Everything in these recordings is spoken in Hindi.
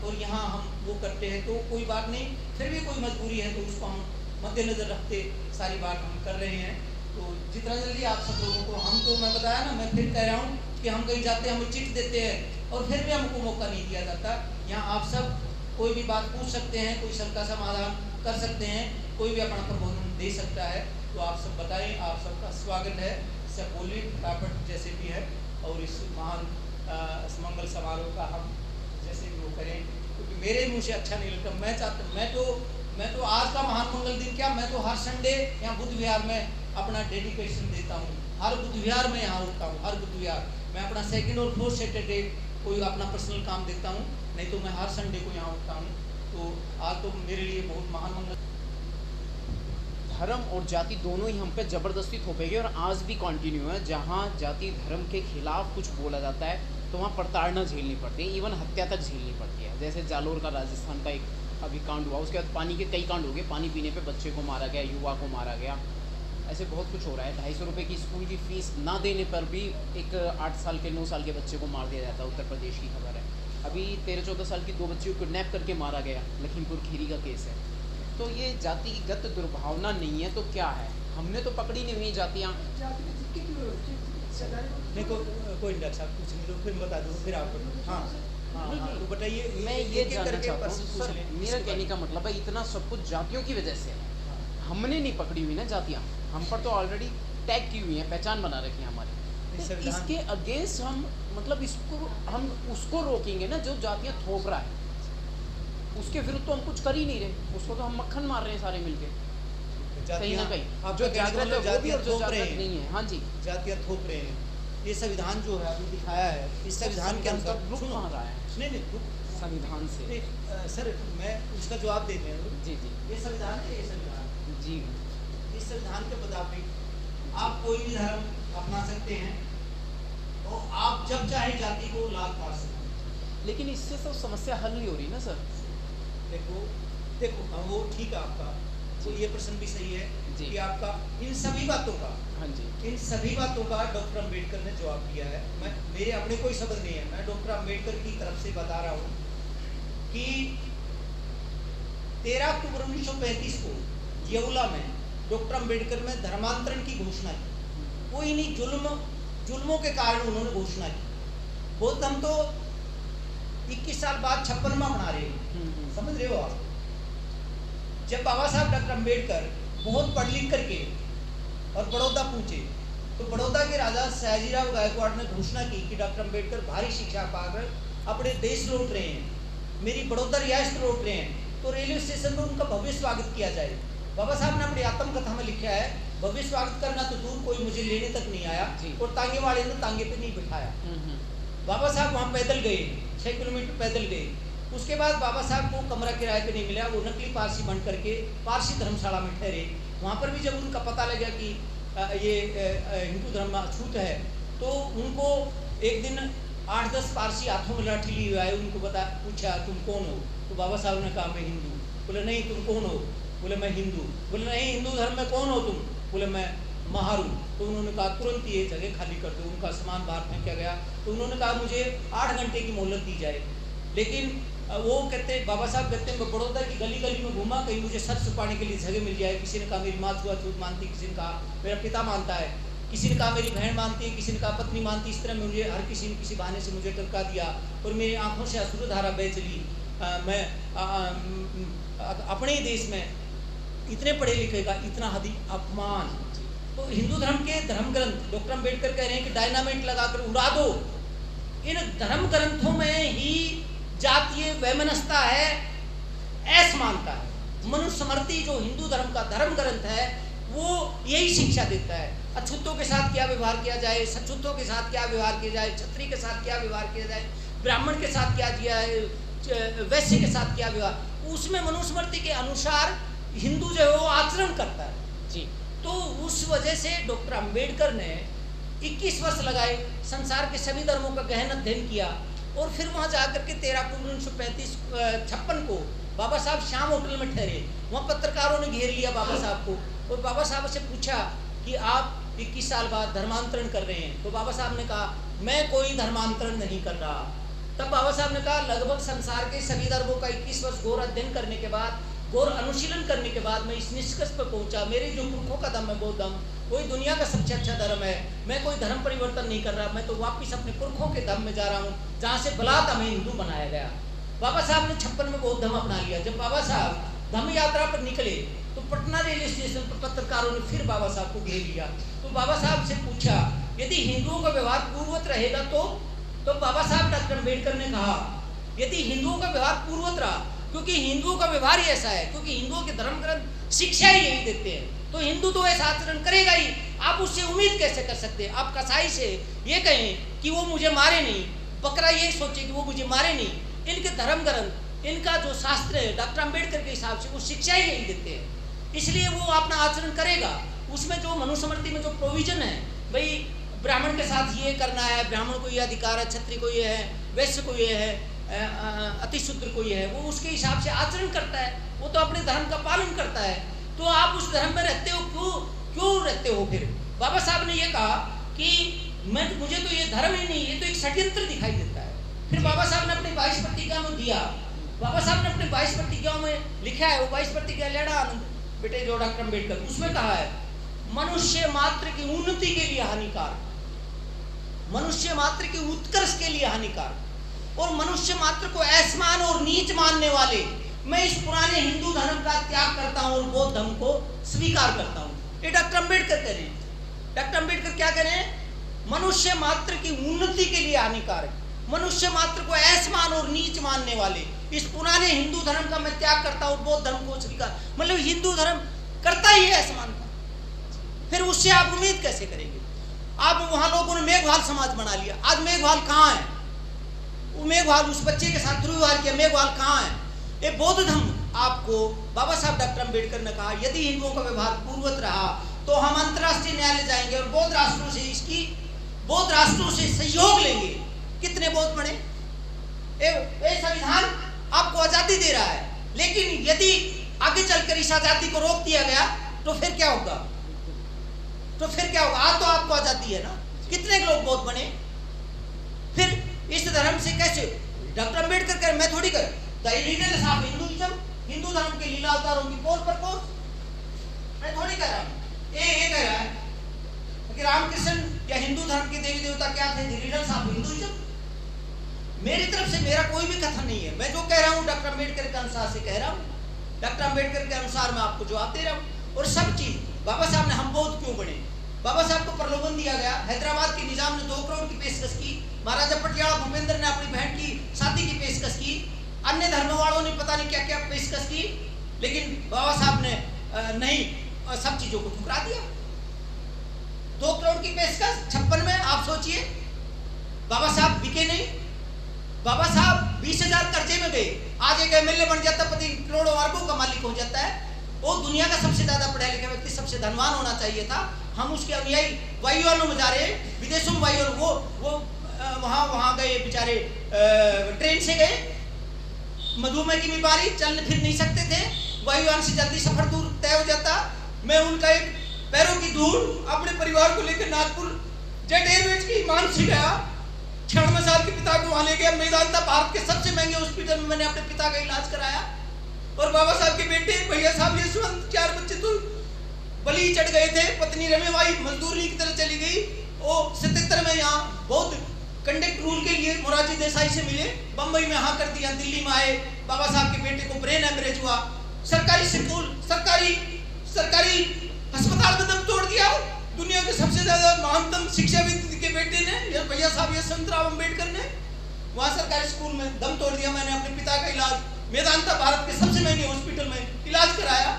और यहाँ हम वो करते हैं, तो कोई बात नहीं, फिर भी कोई मजबूरी है तो उसको हम मद्देनज़र रखते सारी बात हम कर रहे हैं। तो जितना जल्दी आप सब लोगों को, हम तो मैं बताया ना, मैं फिर कह रहा हूँ कि हम कहीं जाते हैं, हमें चिट देते हैं और फिर भी हमको मौका नहीं दिया जाता। यहाँ आप सब कोई भी बात पूछ सकते हैं, कोई सबका समाधान कर सकते हैं, कोई भी अपना प्रबोधन दे सकता है। तो आप सब बताएं, आप सबका स्वागत है, सब बोलिए फटाफट जैसे भी है, और इस महान मंगल समारोह का हम जैसे भी वो करें, क्योंकि मेरे मुँह से अच्छा नहीं लगता। मैं चाहता, मैं तो आज का महान मंगल दिन क्या, मैं तो हर संडे यहाँ बुद्ध विहार में अपना डेडिकेशन देता हूँ। हर बुद्ध विहार में यहाँ उठता हूँ, हर बुद्ध विहार मैं अपना सेकंड और फोर्थ सैटरडे कोई अपना पर्सनल काम देता हूँ, नहीं तो मैं हर संडे को यहाँ उठता हूँ। तो आज तो मेरे लिए बहुत महान मंगल। धर्म और जाति दोनों ही हम पे ज़बरदस्ती थोपेंगे और आज भी कंटिन्यू है। जहाँ जाति धर्म के खिलाफ कुछ बोला जाता है तो वहाँ प्रताड़ना झेलनी पड़ती है, इवन हत्या तक झेलनी पड़ती है। जैसे जालोर का राजस्थान का एक अभी कांड हुआ, उसके बाद पानी के कई कांड हो गए, पानी पीने पे बच्चे को मारा गया, युवा को मारा गया, ऐसे बहुत कुछ हो रहा है। 250 रुपये की स्कूल की फ़ीस ना देने पर भी एक 8 साल के 9 साल के बच्चे को मार दिया जाता है। उत्तर प्रदेश की खबर है। अभी 13-14 साल की 2 बच्चियों को किडनैप करके मारा गया, लखीमपुर खीरी का केस है। तो ये जातिगत दुर्भावना नहीं है तो क्या है? हमने तो पकड़ी नहीं हुई जातियाँ। नहीं कोई नहीं साहब, कुछ नहीं, तो फिर बता दो, फिर आप हाँ हाँ तो बताइए। मैं ये जानना चाहता हूँ सर, मेरा कहने का मतलब है इतना सब कुछ जातियों की वजह से है। हमने नहीं पकड़ी हुई ना जातियाँ, हम पर तो ऑलरेडी टैग की हुई हैं, पहचान बना रखी है हमारी। तो इसके अगेंस्ट हम मतलब इसको हम उसको रोकेंगे ना जो जातियाँ थोप रहा है, उसके विरुद्ध तो हम कुछ कर ही नहीं रहे, उसको तो हम मक्खन मार रहे हैं सारे मिलके कहीं ना कहीं। जो जागृत है वो भी और जो जागृत नहीं है। हाँ जी, जातियाँ थोप रहे हैं। ये संविधान जो है अभी दिखाया है, इस संविधान के अनुसार रुक कहाँ रहा है? नहीं संविधान से नहीं सर, मैं उसका जवाब देते हैं। जी जी, ये संविधान है, ये संविधान जी, इस संविधान के मुताबिक आप कोई भी धर्म अपना सकते हैं और आप जब चाहे जाति को लाभ पा सकते हैं। लेकिन इससे तो समस्या हल नहीं हो रही ना सर। देखो वो ठीक है आपका, तो ये प्रश्न भी सही है कि आपका इन सभी बातों का, हाँ जी, इन सभी बातों का डॉक्टर अम्बेडकर ने जवाब दिया है। मैं मेरे अपने कोई शब्द नहीं है, मैं डॉक्टर अम्बेडकर की तरफ से बता रहा हूँ कि 13 अक्टूबर 1935 को येवला में डॉक्टर अम्बेडकर ने धर्मांतरण की घोषणा की। वो इन्हीं जुल्मों के कारण उन्होंने घोषणा की। बौद्ध धर्म तो 21 साल बाद 56वां बना रहे हो, समझ रहे हो आप। जब बाबा साहब डॉक्टर अम्बेडकर बहुत पढ़ लिख करके और बड़ौदा पहुंचे तो बड़ौदा के राजा सयाजीराव गायकवाड़ ने घोषणा की कि डॉक्टर अम्बेडकर भारी शिक्षा पाकर अपने देश लौट रहे हैं, मेरी बड़ौदा रियासत लौट रहे हैं, तो रेलवे स्टेशन पर उनका भव्य स्वागत किया जाए। बाबा साहब ने अपनी आत्मकथा में लिखा है, भव्य स्वागत करना तो दूर, कोई मुझे लेने तक नहीं आया और तांगे वाले ने तांगे पे नहीं बिठाया। बाबा साहब वहाँ पैदल गए, 6 किलोमीटर पैदल गए। उसके बाद बाबा साहब को कमरा किराए पे नहीं मिला, वो नकली पारसी बन करके पारसी धर्मशाला में ठहरे। वहाँ पर भी जब उनका पता लगा कि ये हिंदू धर्म अछूत है, तो उनको एक दिन 8-10 पारसी हाथों में लाठी लिए आए, उनको पूछा तुम कौन हो? तो बाबा साहब ने कहा मैं हिंदू। बोले नहीं तुम कौन हो? बोले मैं हिंदू। बोले नहीं हिंदू धर्म में कौन हो तुम? बोले मैं महारू। तो उन्होंने कहा तुरंत ये जगह खाली कर दो, उनका सामान बाहर फेंका गया। तो उन्होंने कहा मुझे 8 घंटे की मोहलत दी जाए। लेकिन वो कहते, बाबा साहब कहते हैं मैं बड़ौदा की गली गली में घूमा, कहीं मुझे सर छुपाने के लिए जगह मिल जाए। किसी ने कहा मेरी माँ छुआछूत मानती, किसी ने कहा मेरा पिता मानता है, किसी ने कहा मेरी बहन मानती है, किसी ने कहा पत्नी मानती। इस तरह मुझे हर किसी ने किसी बहाने से मुझे टरका दिया और मेरी आंखों से अश्रुधारा बह चली। मैं अपने ही देश में इतने पढ़े लिखे का इतना हदी अपमान। तो हिंदू धर्म के धर्म ग्रंथ डॉक्टर अम्बेडकर कह रहे हैं कि डायनामाइट लगाकर उड़ा दो। इन धर्म ग्रंथों में ही जातीय वैमनस्यता है, ऐसा मानता है। मनुस्मृति जो हिंदू धर्म का धर्म ग्रंथ है वो यही शिक्षा देता है, अछूतों के साथ क्या व्यवहार किया जाए, सछूतों के साथ क्या व्यवहार किया जाए, क्षत्रिय के साथ क्या व्यवहार किया जाए, ब्राह्मण के साथ क्या किया है, वैश्य के साथ क्या व्यवहार। उसमें मनुस्मृति के अनुसार हिंदू जो है वो आचरण करता है जी। तो उस वजह से डॉक्टर अम्बेडकर ने 21 वर्ष लगाए, संसार के सभी धर्मों का गहन अध्ययन किया और फिर वहाँ जाकर के 13 अक्टूबर 1956 को बाबा साहब शाम होटल में ठहरे। वहाँ पत्रकारों ने घेर लिया बाबा साहब को और बाबा साहब से पूछा कि आप 21 साल बाद धर्मांतरण कर रहे हैं। तो बाबा साहब ने कहा मैं कोई धर्मांतरण नहीं कर रहा, तब बाबा साहब ने कहा लगभग संसार के सभी धर्मों का 21 वर्ष घोर अध्ययन करने के बाद, घोर अनुशीलन करने के बाद मैं इस निष्कर्ष पर पहुंचा, मेरे जो पुरखों का धर्म है बौद्ध धर्म वही दुनिया का सबसे अच्छा धर्म है। मैं कोई धर्म परिवर्तन नहीं कर रहा, मैं तो वापिस अपने पुरखों के धर्म में जा रहा हूँ जहाँ से बलात् हमें हिंदू बनाया गया। बाबा साहब ने 56 में बौद्ध धर्म अपना लिया। जब बाबा साहब धम्म यात्रा पर निकले तो पटना रेलवे स्टेशन पर पत्रकारों ने फिर बाबा साहब को घेर लिया। तो बाबा साहब से पूछा यदि हिंदुओं का व्यवहार पूर्ववत रहेगा तो बाबा साहब डॉक्टर अम्बेडकर ने कहा यदि हिंदुओं का व्यवहार पूर्ववत रहा, क्योंकि हिंदुओं का व्यवहार ही ऐसा है, क्योंकि हिंदुओं के धर्म ग्रंथ शिक्षा ही यही देते हैं, तो हिंदू तो ऐसा आचरण करेगा ही। आप उससे उम्मीद कैसे कर सकते हैं? आप कसाई से ये कहें कि वो मुझे मारे नहीं, बकरा ये सोचे कि वो मुझे मारे नहीं। इनके धर्म ग्रंथ, इनका जो शास्त्र है डॉक्टर अम्बेडकर के हिसाब से वो शिक्षा ही यही देते हैं, इसलिए वो अपना आचरण करेगा। उसमें जो मनुस्मृति में जो प्रोविजन है, भाई ब्राह्मण के साथ ये करना है, ब्राह्मण को ये अधिकार है, क्षत्रिय को ये है, वैश्य को ये है, अतिशूद्र को ये है, वो उसके हिसाब से आचरण करता है, वो तो अपने धर्म का पालन करता है। तो आप उस धर्म में रहते हो, क्यों रहते हो? फिर बाबा साहब ने ये कहा कि मुझे तो ये धर्म ही नहीं, ये तो एक षड्यंत्र दिखाई देता है। फिर बाबा साहब ने अपनी 22 प्रतिज्ञा में दिया, बाबा साहब ने अपने 22 प्रतिज्ञाओं में लिखा है, वो 22 प्रतिज्ञा लेना आनंद बेटे जो डॉक्टर अम्बेडकर, उसमें कहा है मनुष्य मात्र की उन्नति के लिए हानिकारक, मनुष्य मात्र की उत्कर्ष के लिए हानिकारक और मनुष्य मात्र को असमान और नीच मानने वाले मैं इस पुराने हिंदू धर्म का त्याग करता हूं और बौद्ध धर्म को स्वीकार करता हूं। ये डॉक्टर अम्बेडकर कह रहे हैं। डॉक्टर अम्बेडकर क्या कह रहे हैं? मनुष्य मात्र की उन्नति के लिए हानिकारक, मनुष्य मात्र को असमान और नीच मानने वाले इस पुराने हिंदू धर्म का मैं त्याग करता हूं, बौद्ध धर्म को स्वीकार, मतलब हिंदू धर्म करता ही है असमान का, फिर उससे आप उम्मीद कैसे करेंगे? आप वहां लोगों ने मेघवाल समाज बना लिया। आज मेघवाल कहाँ है? वो मेघवाल उस बच्चे के साथ दुर्व्यवहार किया, मेघवाल कहाँ है? ये बौद्ध धर्म आपको बाबा साहब डॉक्टर अम्बेडकर ने कहा यदि हिंदुओं का व्यवहार पूर्ववत रहा तो हम अंतर्राष्ट्रीय न्यायालय जाएंगे और बौद्ध राष्ट्रों से सहयोग लेंगे। कितने बौद्ध बने? ये संविधान आपको आजादी दे रहा है, लेकिन यदि आगे चलकर इस आजादी को रोक दिया गया तो फिर क्या होगा? आज तो आपको आजादी है ना, कितने लोग बौद्ध बने? फिर इस धर्म से कैसे? डॉक्टर अम्बेडकर कह, मैं थोड़ी कर हिंदुइज्म, हिंदू धर्म के लीला अवतारों की पोल पर पोल, मैं थोड़ी कह रहा हूँ। ये कह रहा है कि रामकृष्ण या हिंदू धर्म के देवी देवता क्या थे? Leaders of Hinduism. मेरी तरफ से मेरा कोई भी कथन नहीं है, मैं जो कह रहा हूँ डॉक्टर अम्बेडकर के अनुसार से कह रहा हूँ, डॉक्टर अम्बेडकर के अनुसार मैं आपको जवाब दे रहा हूँ। और सब चीज बाबा साहब ने हम बौद्ध क्यों बने? बाबा साहब को प्रलोभन दिया गया, हैदराबाद के निजाम ने 2 करोड़ की पेशकश की, महाराजा पटियाला भूपेंद्र ने अपनी बहन की शादी की पेशकश की, अन्य धर्मों वालों ने पता नहीं क्या क्या पेशकश की, लेकिन बाबा साहब ने नहीं, सब चीजों को ठुकरा दिया। 2 करोड़ की पेशकश 56 में, आप सोचिए बाबा साहब बिके नहीं। बाबा साहब 20,000 कर्जे में गए, आज एक एमएलए बन जाता, पति करोड़ों अरबों का मालिक हो जाता है, वो दुनिया का सबसे ज्यादा पढ़ा लिखा व्यक्ति, सबसे धनवान होना चाहिए था। हम उसके अनुयायी वायुयानों में जा रहे हैं, विदेशों में वायुयान, वो वहां गए बेचारे, ट्रेन से गए, मधुमेह की बीमारी, चल फिर नहीं सकते थे, वायुयान से जल्दी सफर दूर तय हो जाता। मैं उनका एक पैरों की धूल अपने परिवार को लेकर नागपुर जेट एयरवेज की विमान से गया, 96 साल के पिता को वहां ले गया। मेदांता भारत के सबसे महंगे हॉस्पिटल में मैंने अपने पिता का इलाज कराया। और बाबा साहब के बेटे भैया साहब यशवंत, 4 बच्चे तो बलि चढ़ गए थे, पत्नी रमीबाई मजदूरी की तरह चली गई। वो 77 में यहाँ बहुत कंडक्ट रूल के लिए मोरारजी देसाई से मिले, बंबई में हाँ कर दिया, दिल्ली में आए, बाबा साहब के बेटे को ब्रेन हेमरेज हुआ, सरकारी स्कूल, सरकारी अस्पताल में दम तोड़ दिया। दुनिया के सबसे ज्यादा महानतम शिक्षाविद के बेटे ने, भैया साहब यशवंतराव अम्बेडकर ने, वहाँ सरकारी स्कूल में दम तोड़ दिया। मैंने अपने पिता का इलाज मेदांता भारत के सबसे महंगे हॉस्पिटल में इलाज कराया।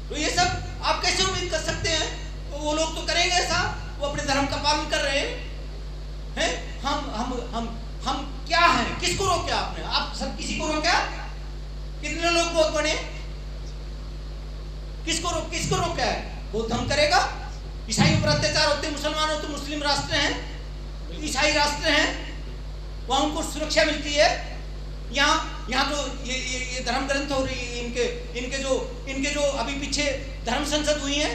तो ये सब आप कैसे उम्मीद कर सकते हैं? तो वो लोग तो करेंगे ऐसा, वो अपने धर्म का पालन कर रहे हैं। हम क्या हैं? किसको रोका आपने? आप सब किसी को रोका? कितने लोग बहुत बने? किसको रोका है? बौद्ध धर्म करेगा। ईसाइयों पर अत्याचार होते, मुसलमानों तो मुस्लिम राष्ट्र हैं, ईसाई राष्ट्र हैं, वहां उनको सुरक्षा मिलती है। यहाँ तो ये धर्म ग्रंथ और इनके जो अभी पीछे धर्म संसद हुई है,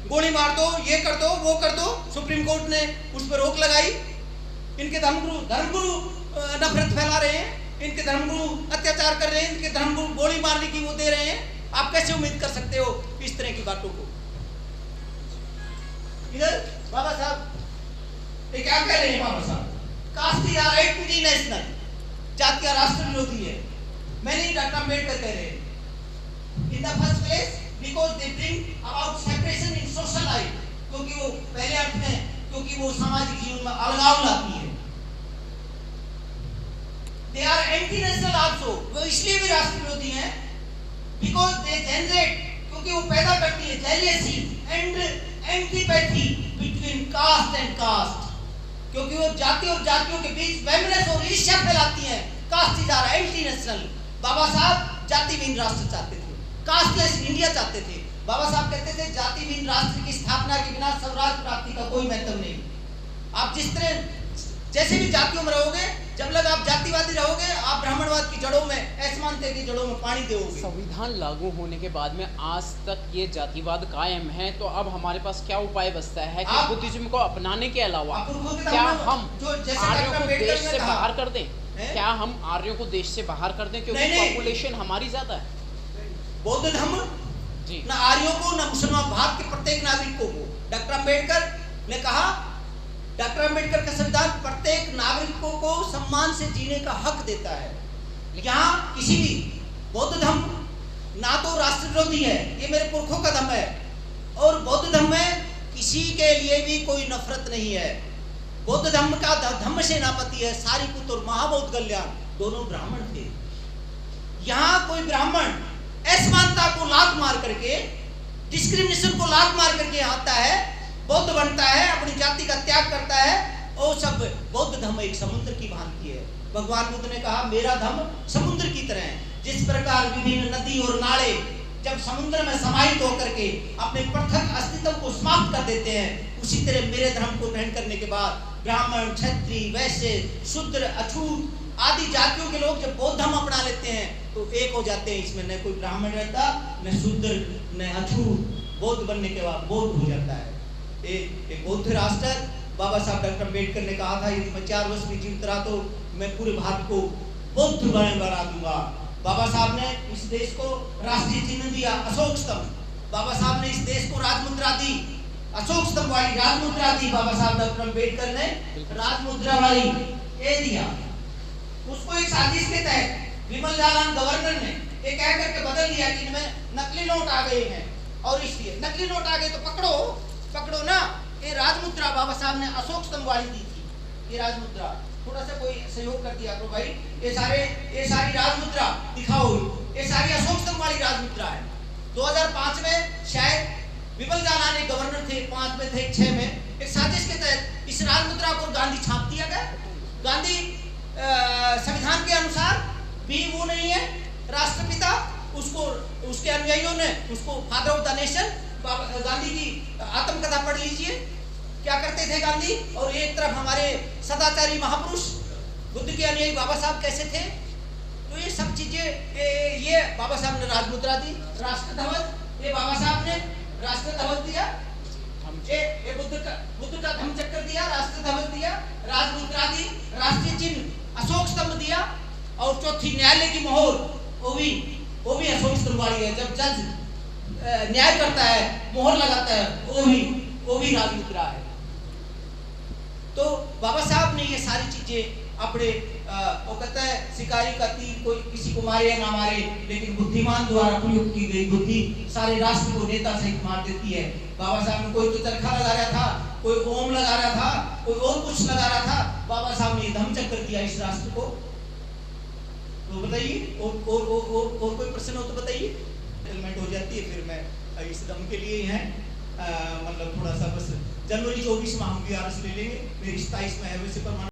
गोली मार दो, ये कर दो, वो कर दो, सुप्रीम कोर्ट ने उस पर रोक लगाई। इनके धर्मगुरु नफरत फैला रहे हैं, इनके धर्मगुरु अत्याचार कर रहे हैं, इनके धर्मगुरु गोली मारने की वो दे रहे हैं, आप कैसे उम्मीद कर सकते हो इस तरह की बातों को? इधर बाबा साहब ये क्या कह रहे हैं? Baba Saheb caste is our right to be national, जातीय राष्ट्र विरोधी है। मैंने डॉक्टर अम्बेडकर कह रहे हैं in the first place because they bring about separation in social life, क्योंकि वो पहले अर्थ में क्योंकि वो सामाजिक जीवन में अलगाव लाती है। They are anti national also, वो इसलिए भी राष्ट्र विरोधी हैं बिकॉज दे जनरेट, क्योंकि वो पैदा करती है jealousy and antipathy between caste and caste, क्योंकि वो जाति और जातियों के बीच वेमनेस और ईर्ष्या फैलाती हैं। Caste is our anti national. Baba Saheb जातिहीन राष्ट्र चाहते थे, कास्टलेस इंडिया चाहते थे। बाबा साहब कहते थे जातिहीन राष्ट्र की स्थापना के बिना स्वराज प्राप्ति का कोई महत्व नहीं। आप जिस तरह जैसे भी जातियों में रहोगे, जब लग आप जातिवादी रहोगे, आप ब्राह्मणवाद की जड़ों में, ऐसे मानते की जड़ों में पानी दोगे। संविधान लागू होने के बाद में आज तक ये जातिवाद कायम है, तो अब हमारे पास क्या उपाय बचता है कि बुद्धिज्म को अपनाने के अलावा क्या हम आर्यों को देश से बाहर कर दें? क्या हम आर्यों को देश से बाहर कर दें, क्योंकि पॉपुलेशन हमारी ज्यादा है? बौद्ध धर्म जी न आर्यों को न मुसलमान, भारत के प्रत्येक नागरिकों को डॉक्टर अम्बेडकर ने कहा, डॉक्टर अम्बेडकर का संविधान प्रत्येक नागरिकों को सम्मान से जीने का हक देता है। यहाँ किसी भी बौद्ध धर्म ना तो राष्ट्र विरोधी है, ये मेरे पुरखों का धर्म है, और बौद्ध धर्म में किसी के लिए भी कोई नफरत नहीं है। बौद्ध धर्म का धम्म सेनापति है सारिपुत्र और महाबौद्ध कल्याण, दोनों ब्राह्मण थे। यहाँ कोई ब्राह्मण असमानता को लात मार करके, डिस्क्रिमिनेशन को लात मार करके आता है, बौद्ध बनता है, अपनी जाति का त्याग करता है, और सब बौद्ध धर्म एक समुद्र की भांति है। भगवान बुद्ध ने कहा मेरा धर्म समुद्र की तरह है। जिस प्रकार विभिन्न नदी और नाले जब समुद्र में समाहित होकर के अपने पृथक अस्तित्व को समाप्त कर देते हैं, उसी तरह मेरे धर्म को ग्रहण करने के बाद ब्राह्मण, क्षत्रिय, वैश्य, शूद्र, अछूत आदि जातियों के लोग जब बौद्ध धर्म अपना लेते हैं तो एक हो जाते हैं। इसमें न कोई ब्राह्मण रहता, न शूद्र, न अछूत। बौद्ध बनने के बाद बौद्ध हो जाता है। एक बौद्ध राष्ट्र। बाबा साहब डॉक्टर अम्बेडकर ने कहा था यदि मैं 4 वर्ष भी जीवित रहा तो मैं पूरे भारत को बौद्ध बना दूंगा। बाबा साहब ने इस देश को राष्ट्रीय चिन्ह दिया, अशोक स्तंभ। बाबा साहब ने इस देश को राजमुद्रा दी, अशोक स्तंभ वाली राजमुद्रा दी। बाबा साहब डॉक्टर अम्बेडकर ने राजमुद्रा वाली ये दिया। उसको एक साजिश के तहत विमल जालान गवर्नर ने ये कह करके बदल दिया कि इनमें नकली नोट आ गए हैं, और इसलिए नकली नोट आ गए तो पकड़ो ना। ये राजमुद्रा बाबा साहब ने अशोक स्तंभ वाली दी थी। ये राजमुद्रा थोड़ा सा कोई सहयोग कर दिया करो भाई। ये सारी राजमुद्रा दिखाओ, ये सारी अशोक स्तंभ वाली राजमुद्रा है। 2005 में शायद विमल जालान एक गवर्नर थे, 5 में थे, 6 में एक साजिश के तहत इस राजमुद्रा को गांधी छाप दिया गया। गांधी संविधान के अनुसार भी वो नहीं है राष्ट्रपिता, उसको उसके अनुयायियों ने उसको father of the nation, Gandhi की आत्मकथा पढ़ लीजिए क्या करते थे गांधी। और एक तरफ हमारे सदाचारी महापुरुष बुद्ध के अनुयायी बाबा साहब कैसे थे। तो ये सब चीजें ये बाबा साहब ने राजमुद्रा दी, राष्ट्र ध्वज ये बाबा साहब ने राष्ट्र ध्वज दिया, ये बुद्ध का धम्म चक्र दिया, राष्ट्र ध्वज दिया, राजमुद्रा दी, राष्ट्रीय चिन्ह अशोक स्तंभ दिया, और चौथी न्यायालय की मोहर वो भी अशोक स्तंभ वाली है। जब जज न्याय करता है, मोहर लगाता है, वो भी राजमुद्रा है। तो बाबा साहब ने ये सारी चीजें अपने वो कहता है शिकारी का तीर कोई किसी को मारे या ना मारे, लेकिन बुद्धिमान द्वारा प्रयोग की गई बुद्धि सारे राष्ट्र को नेता सहित मार देती है। बाबा साहब ने कोई तो चरखा लगा रहा था, कोई ओम लगा रहा था, कोई और कुछ लगा रहा था, बाबा साहब ने धम्म चक्कर दिया इस राष्ट्र को। तो बताइए और कोई प्रश्न हो तो बताइए। सेटलमेंट हो जाती है, फिर मैं इस दम के लिए हैं मतलब थोड़ा सा बस जनवरी 24 में हम VRS ले लेंगे, मेरी 27 में है वैसे परमानेंट